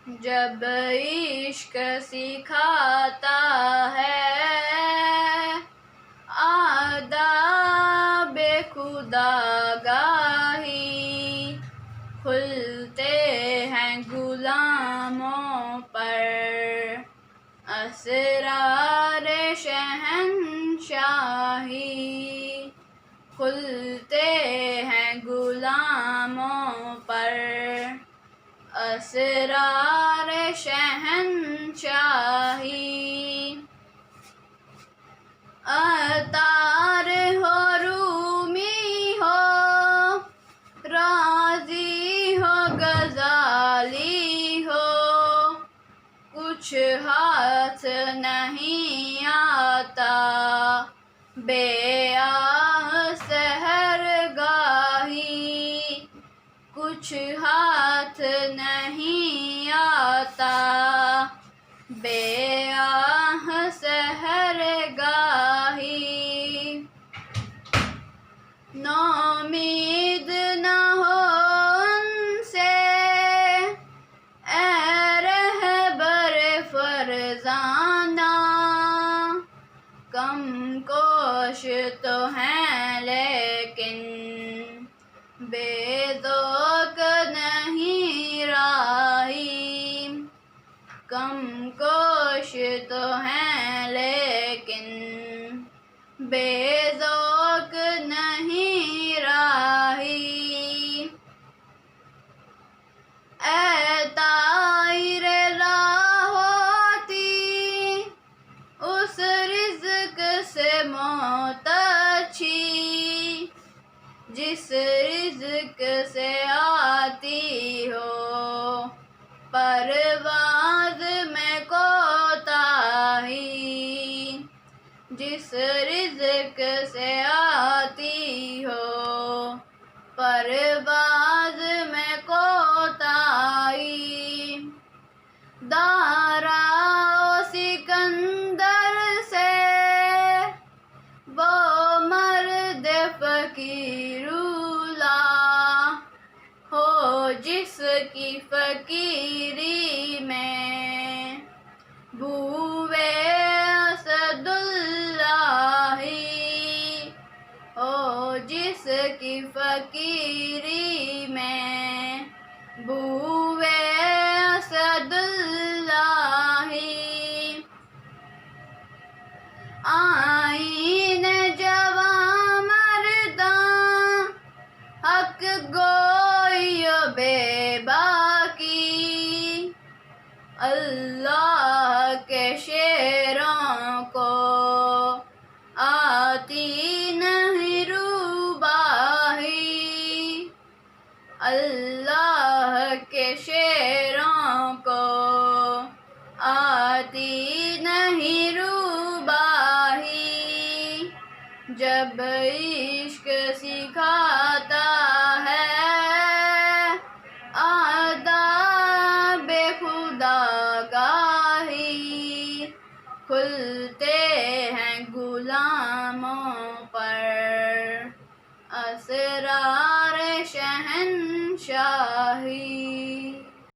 جب عشق سکھاتا ہے آداب خودآگاہی، کھلتے ہیں غلاموں پر اسرار شہنشاہی، کھلتے ہیں غلاموں پر اسرار شہنشاہی۔ عطار ہو، رومی ہو، رازی ہو، غزالی ہو، کچھ ہاتھ نہیں آتا بے آہ سحرگاہی، کچھ ہاتھ نہیں آتا بے آہ سحرگاہی۔ نومید نہ ہو ان سے اے رہبر فرزانہ، کم کوش تو ہیں لیکن بے ذوق نہیں راہی، کم کوش تو ہیں لیکن بے ذوق نہیں راہی۔ اے طائر لاہوتی، اس رزق سے موتچھی جس رزق سے آتی ہو پرواز میں کوتاہی، جس رزق سے آتی ہو پرواز میں کوتاہی۔ دارا و سکندر سے وہ مرد فقیر اولی ہو جس کی فقیری میں بوئے اسد اللہ ہو، جس کی فقیری میں بوئے اسد اللہ۔ آئین جواں مرداں حق گوئی و بے باکی، اللہ کے شیروں کو آتی نہیں روباہی، اللہ کے شیروں کو آتی نہیں روباہی۔ جب عشق سکھاتا ہے آداب خودآگاہی، کھلتے ہیں غلاموں پر اسرار شہنشاہی۔